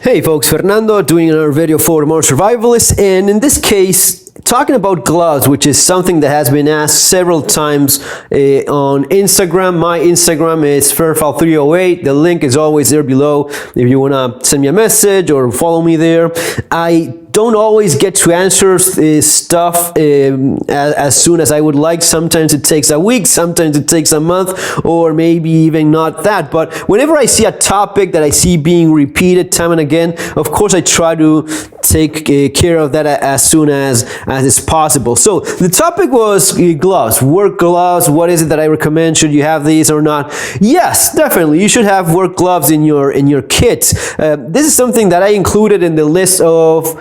Hey folks, Fernando doing another video for Modern Survivalists, and in this case talking about gloves, which is something that has been asked several times on Instagram. My Instagram is fairfile308. The link is always there below if you want to send me a message or follow me there. I don't always get to answer stuff as soon as I would like. Sometimes it takes a week, sometimes it takes a month, or maybe even not that. But whenever I see a topic that I see being repeated time and again, of course I try to take care of that as soon as is possible. So the topic was gloves, work gloves. What is it that I recommend? Should you have these or not? Yes, definitely. You should have work gloves in your kit. This is something that I included in the list of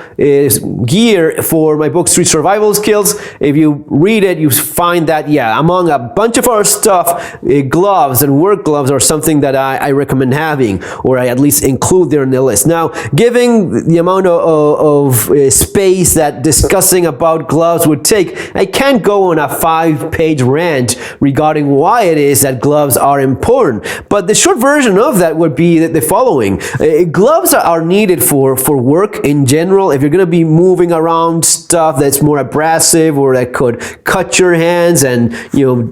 gear for my book Street Survival Skills. If you read it, you find that, yeah, among a bunch of our stuff, gloves and work gloves are something that I recommend having, or I at least include there in the list. Now, given the amount of space that discussing about gloves would take, I can't go on a 5-page rant regarding why it is that gloves are important. But the short version of that would be the following. Gloves are needed for work in general. If you're going to be moving around stuff that's more abrasive or that could cut your hands and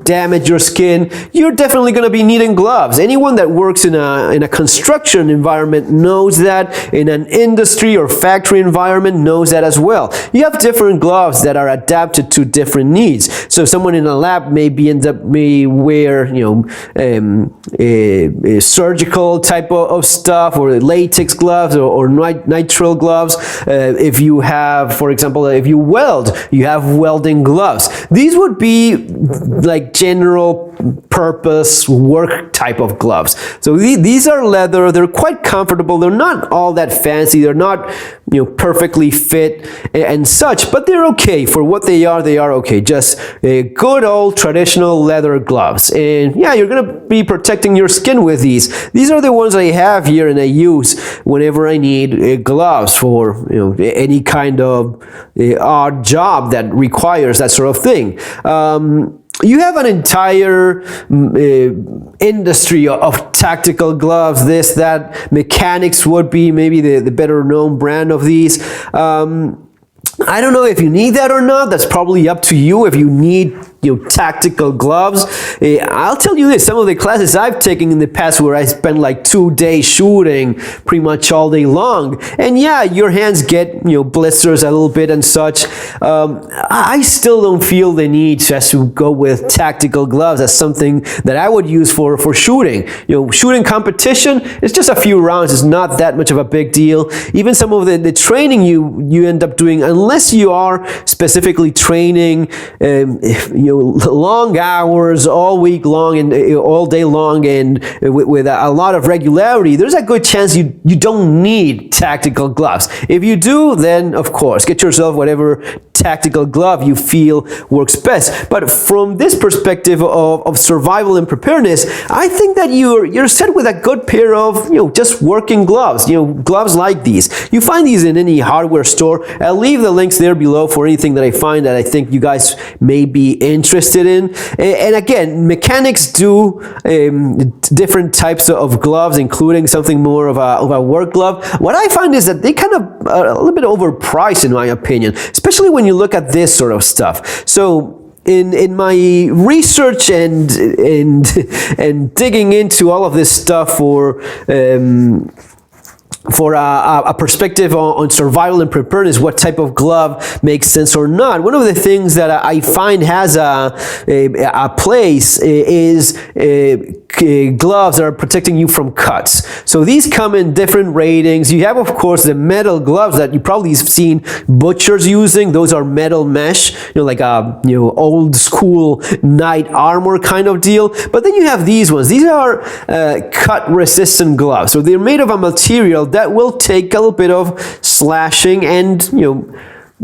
damage your skin, you're definitely going to be needing gloves. Anyone that works in a construction environment knows that. In an industry or factory environment knows that as well. You have different gloves that are adapted to different needs. So someone in a lab may wear a surgical type of stuff, or latex gloves, or nitrile gloves. If you have, for example, if you weld, you have welding gloves. These would be like general purpose work type of gloves. So these are leather. They're quite comfortable. They're not all that fancy. They're not perfectly fit and such, but they're okay for what they are. They are okay. Just good old traditional leather gloves. And yeah, you're gonna be protecting your skin with these. These are the ones I have here and I use whenever I need gloves for any kind of odd job that requires that sort of thing. You have an entire industry of tactical gloves, this, that. Mechanics would be maybe the better known brand of these. I don't know if you need that or not. That's probably up to you if you need tactical gloves. I'll tell you this, some of the classes I've taken in the past where I spent like 2 days shooting pretty much all day long, and yeah, your hands get blisters a little bit and such. I still don't feel the need just to go with tactical gloves as something that I would use for shooting. Shooting competition, it's just a few rounds. It's not that much of a big deal. Even some of the training you end up doing, unless you are specifically training long hours all week long and all day long and with a lot of regularity, there's a good chance you don't need tactical gloves. If you do, then of course get yourself whatever tactical glove you feel works best. But from this perspective of survival and preparedness, I think that you're set with a good pair of just working gloves. Gloves like these. You find these in any hardware store. I'll leave the links there below for anything that I find that I think you guys may be interested in. And again, mechanics do different types of gloves, including something more of a work glove. What I find is that they kind of are a little bit overpriced in my opinion, especially when you look at this sort of stuff. So in my research and digging into all of this stuff for a perspective on survival and preparedness, what type of glove makes sense or not, one of the things that I find has a place is gloves that are protecting you from cuts. So these come in different ratings. You have, of course, the metal gloves that you probably have seen butchers using. Those are metal mesh, like a old school knight armor kind of deal. But then you have these ones. These are cut resistant gloves. So they're made of a material that will take a little bit of slashing and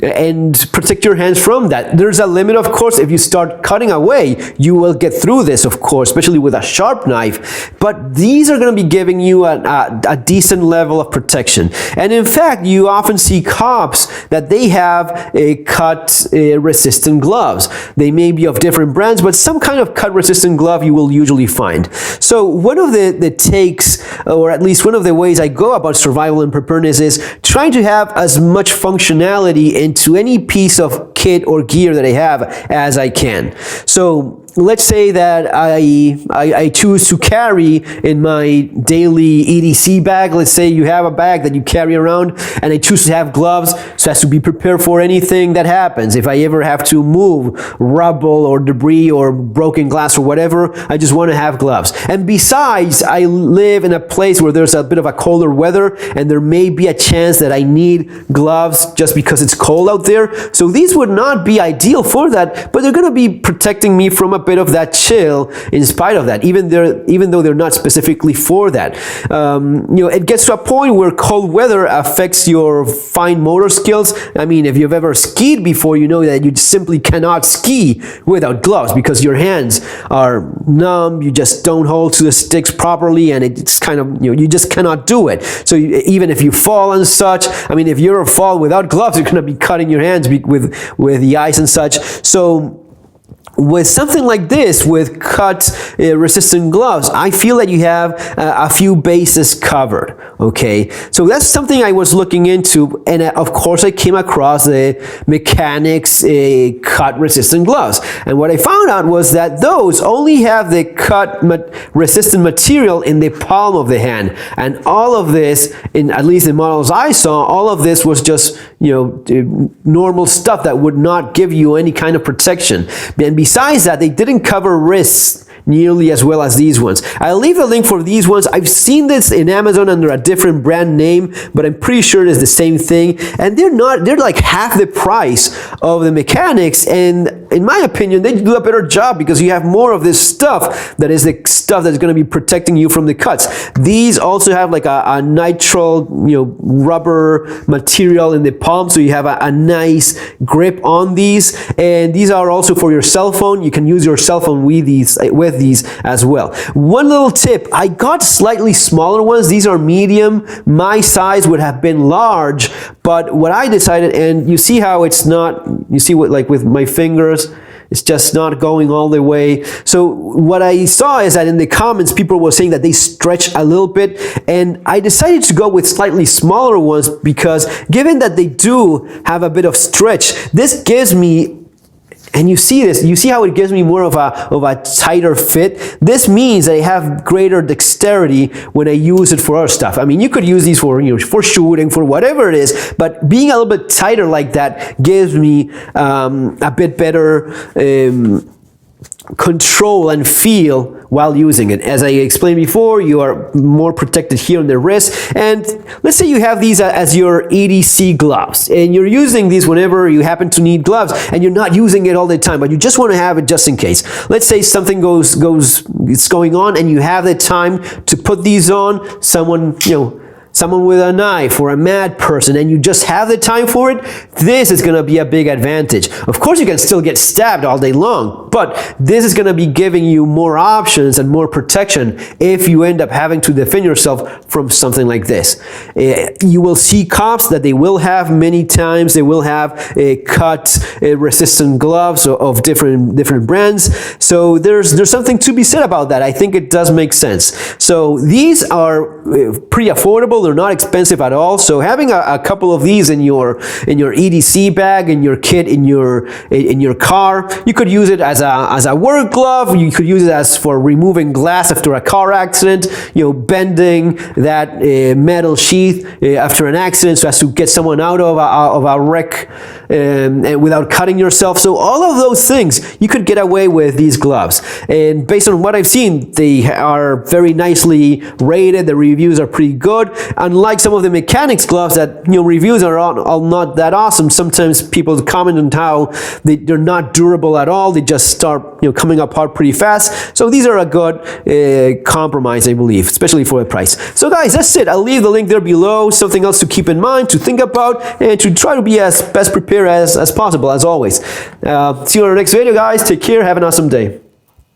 and protect your hands from that. There's a limit, of course. If you start cutting away, you will get through this, of course, especially with a sharp knife. But these are going to be giving you a decent level of protection. And in fact, you often see cops that they have a cut resistant gloves. They may be of different brands, but some kind of cut resistant glove you will usually find. So one of the takes, or at least one of the ways I go about survival and preparedness, is trying to have as much functionality into any piece of kit or gear that I have as I can. So let's say that I choose to carry in my daily EDC bag. Let's say you have a bag that you carry around, and I choose to have gloves so as to be prepared for anything that happens. If I ever have to move rubble or debris or broken glass or whatever, I just want to have gloves. And besides, I live in a place where there's a bit of a colder weather, and there may be a chance that I need gloves just because it's cold out there. So these would not be ideal for that, but they're going to be protecting me from a bit of that chill in spite of that, even though they're not specifically for that. It gets to a point where cold weather affects your fine motor skills. I mean, if you've ever skied before, you know that you simply cannot ski without gloves because your hands are numb, you just don't hold to the sticks properly, and it's kind of, you just cannot do it. So even if you fall and such, I mean, if you ever fall without gloves, you're going to be cutting your hands with the ice and such. So with something like this, with cut resistant gloves, I feel that you have a few bases covered, okay? So that's something I was looking into, and of course I came across the Mechanics cut resistant gloves. And what I found out was that those only have the cut resistant material in the palm of the hand. And all of this, in at least the models I saw, all of this was just, normal stuff that would not give you any kind of protection. And besides that, they didn't cover wrists nearly as well as these ones. I'll leave a link for these ones. I've seen this in Amazon under a different brand name, but I'm pretty sure it's the same thing. And they're like half the price of the Mechanics, and in my opinion, they do a better job because you have more of this stuff that is the stuff that's going to be protecting you from the cuts. These also have like a nitrile, rubber material in the palm, so you have a nice grip on these. And these are also for your cell phone. You can use your cell phone with these as well. One little tip, I got slightly smaller ones. These are medium. My size would have been large, but what I decided, and you see how it's not, you see what, like with my fingers, it's just not going all the way. So what I saw is that in the comments, people were saying that they stretch a little bit, and I decided to go with slightly smaller ones because given that they do have a bit of stretch, this gives me, and you see this, you see how it gives me more of a tighter fit. This means I have greater dexterity when I use it for other stuff. I mean, you could use these for, for shooting, for whatever it is, but being a little bit tighter like that gives me a bit better control and feel while using it. As I explained before, you are more protected here on the wrist. And let's say you have these as your EDC gloves, and you're using these whenever you happen to need gloves, and you're not using it all the time, but you just want to have it just in case. Let's say something it's going on, and you have the time to put these on. Someone with a knife or a mad person, and you just have the time for it, this is going to be a big advantage. Of course, you can still get stabbed all day long, but this is going to be giving you more options and more protection if you end up having to defend yourself from something like this. You will see cops that they will have many times, they will have cut resistant gloves of different brands. So there's something to be said about that. I think it does make sense. So these are pretty affordable. They're not expensive at all. So having a couple of these in your EDC bag, in your kit, in your car, you could use it as a work glove. You could use it as for removing glass after a car accident. Bending that metal sheath after an accident so as to get someone out of a wreck and without cutting yourself. So all of those things you could get away with these gloves. And based on what I've seen, they are very nicely rated. The reviews are pretty good. unlike some of the mechanics gloves that, you know, reviews are not that awesome. Sometimes people comment on how they're not durable at all. They just start, you know, coming apart pretty fast. So these are a good compromise, I believe, especially for the price. So guys, that's it. I'll leave the link there below. Something else to keep in mind, to think about, and to try to be as best prepared as possible, as always. See you in our next video, guys. Take care. Have an awesome day.